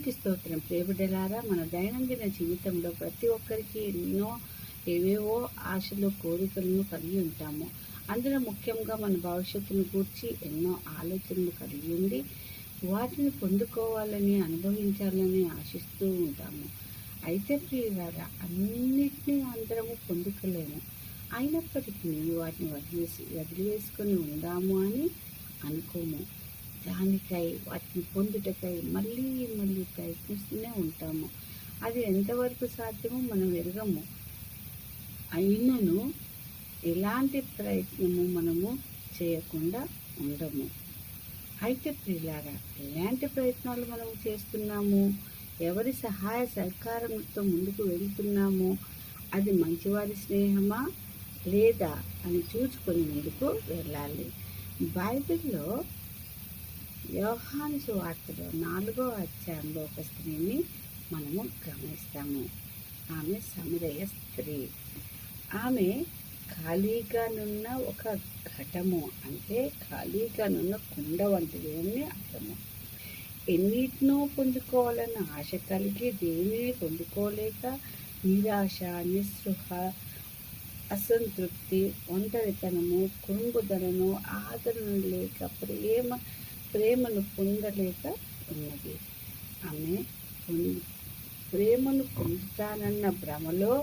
దేవునికి స్తోత్రం. ప్రియబిడ్డలారా, మన దైనందిన జీవితంలో ప్రతి ఒక్కరికి ఏవేవో ఆశలు, కోరికలను కలిగి ఉంటాము. అందులో ముఖ్యంగా మన భవిష్యత్తును గూర్చి ఎన్నో ఆలోచనలు కలిగి ఉండి వాటిని పొందుకోవాలని, అనుభవించాలని ఆశిస్తూ ఉంటాము. అయితే ప్రియులారా, అన్నిటినీ అందరము పొందుకోలేము. అయినప్పటికీ వాటిని వదిలివేసుకొని ఉందాము అని అనుకోము. దానికై, వాటిని పొందుటకై మళ్ళీ మళ్ళీ ప్రయత్నిస్తూనే ఉంటాము. అది ఎంతవరకు సాధ్యమో మనం ఎరగము. అయినను ఎలాంటి ప్రయత్నము మనము చేయకుండా ఉండము. అయితే ప్రియులారా, ఎలాంటి ప్రయత్నాలు మనము చేస్తున్నాము, ఎవరి సహాయ సహకారంతో ముందుకు వెళ్తున్నాము, అది మంచివారి స్నేహమా లేదా అని చూసుకొని ముందుకు వెళ్ళాలి. బైబిల్లో యోహాను సువార్తలో 4వ అధ్యాయంలో ఒక స్త్రీని మనము గమనిస్తాము. ఆమె సమరయ స్త్రీ. ఆమె ఖాళీగానున్న ఒక ఘటము, అంటే ఖాళీగానున్న కుండ వంటిది అని అర్థము. ఎన్నిటినో పొందుకోవాలన్న ఆశ కలిగి దేనిని పొందుకోలేక నిరాశ, నిస్పృహ, అసంతృప్తి, ఒంటరితనము, కురుంగుదనము, ఆదరణ లేక ప్రేమను పొందలేక ఉన్నది. ఆమె ప్రేమను పొందుతానన్న భ్రమలో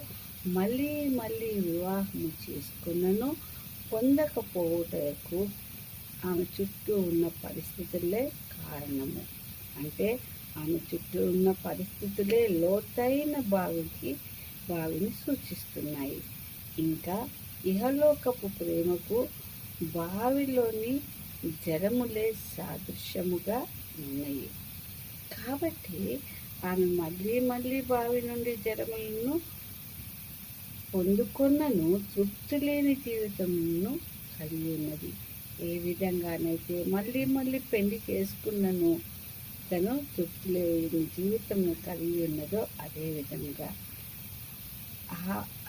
మళ్ళీ మళ్ళీ వివాహము చేసుకున్నను పొందకపోవటకు ఆమె చుట్టూ ఉన్న పరిస్థితులే కారణము. అంటే ఆమె చుట్టూ ఉన్న పరిస్థితులే లోతైన బావిని సూచిస్తున్నాయి. ఇంకా ఇహలోకపు ప్రేమకు బావిలోని జలములే సాదృశ్యముగా ఉన్నాయి. కాబట్టి ఆమె మళ్ళీ మళ్ళీ బావి నుండి జలములను పొందుకొన్నను తృప్తి లేని జీవితమును కలిగి ఉన్నది. ఏ విధంగానైతే మళ్ళీ మళ్ళీ పెళ్లి చేసుకున్నను తను తృప్తి లేని జీవితంను కలిగి ఉన్నదో అదే విధంగా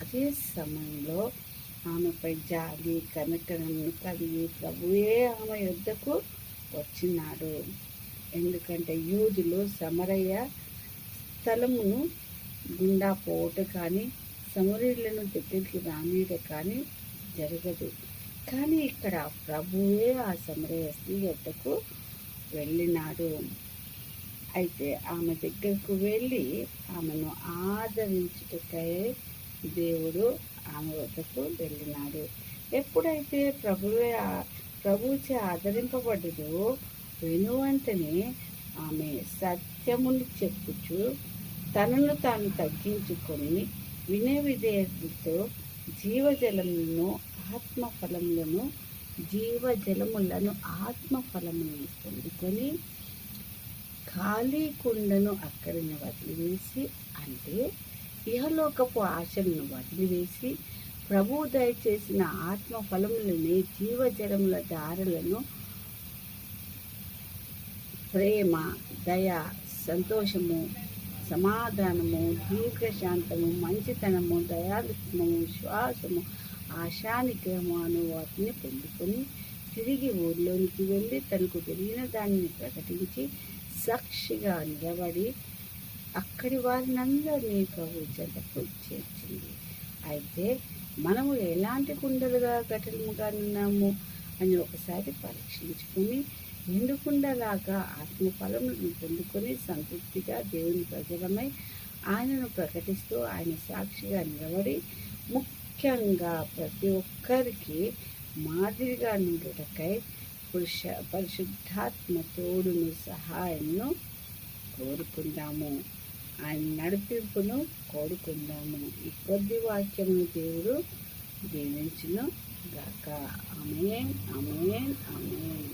అదే సమయంలో ఆమెపై జాలి, కనికరమును కలిగి ప్రభువే ఆమె యొద్దకు వచ్చినాడు. ఎందుకంటే యూదులు సమరయ స్థలమును గుండా పోవట కానీ సమరీయులను దగ్గరికి రానియట కానీ జరగదు. కానీ ఇక్కడ ప్రభువే ఆ సమరయ స్త్రీ యొద్దకు వెళ్ళినాడు. అయితే ఆమె దగ్గరకు వెళ్ళి ఆమెను ఆదరించుటకై దేవుడు ఆమె వద్దకు వెళ్ళినాడు. ఎప్పుడైతే ప్రభువుచే ఆదరింపబడ్డదో వెనువంటనే ఆమె సత్యమును చెప్పుచు తనను తాను తగ్గించుకొని వినయ విధేయతతో జీవజలములను ఆత్మఫలములను పొందుకొని ఖాళీ కుండను అక్కడిని వదిలివేసి, అంటే ఇహలోకపు ఆశలను వదిలివేసి ప్రభువు దయచేసిన ఆత్మఫలములనే జీవజలముల దారులను ప్రేమ, దయ, సంతోషము, సమాధానము, దీర్ఘశాంతము, మంచితనము, దయాలుత్వము, విశ్వాసము, ఆశానిగ్రహము అను వాటిని పొందుకొని తిరిగి ఊరిలోనికి వెళ్ళి తనకు జరిగిన దానిని ప్రకటించి సాక్షిగా నిలబడి అక్కడి వారినందరినీ ప్రభు చెంతకు చేర్చింది. అయితే మనము ఎలాంటి కుండలుగా ఘటనముగా ఉన్నాము అని ఒకసారి పరీక్షించుకుని నిండుకుండలాగా ఆత్మఫలములను పొందుకొని సంతృప్తిగా దేవుని ప్రజలమై ఆయనను ప్రకటిస్తూ ఆయన సాక్షిగా నిలబడి ముఖ్యంగా ప్రతి ఒక్కరికి మాదిరిగా నుండుటకై పరిశుద్ధాత్మ తోడును సహాయంను కోరుకుందాము. ఆయన నడిపింపును కోరుకుందాము. ఈ కొద్ది వాక్యమును దేవుడు దీవించును గాక. ఆమేన్, ఆమేన్, ఆమేన్.